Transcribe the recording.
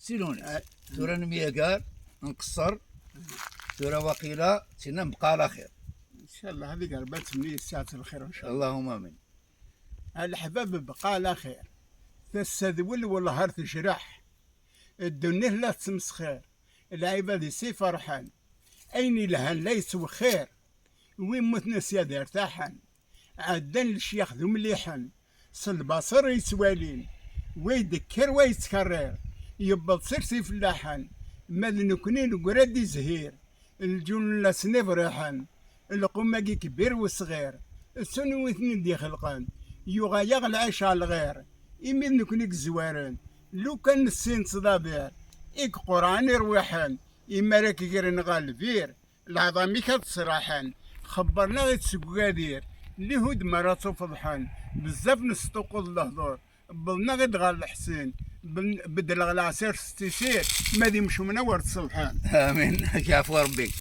سيلوني تورا نميقار نقصر تورا وقيلة سينا نبقى على خير. ان شاء الله هذه قربت مني ساعة الخير ان شاء الله. اللهم امين. الحباب بقى على خير، تستذول والهار تجرح، الدنيا لا تمسخير، العباد يسي فرحان، أين لهن ليس خير، وين متنا سيادة ارتاحن، عدن الشيخ ذو مليحن، صل يسوالين، ويذكر ويتكرر، يبا تصير سي فلاحن، مال نكونين قرادي زهير، الجون لا سنفرحن، القماقي كبير وصغير، السنو اثنين دي خلقان، يغا يغلى عيش على الغير، إمين نكونيك زوارن، لو كان السين صدابير، إيك قرآن يروحن، إما راك يقرن غالفير، العظامي كتصراحن، خبرنا غير تسقادير، اللي هود مراتو فضحان، بزاف نستوقظ الهضور، بلنا غير غال الحسين، بدل غلا عسير ستيسير، ما دي مشو منور تصلحان. امين. يعفو ربي.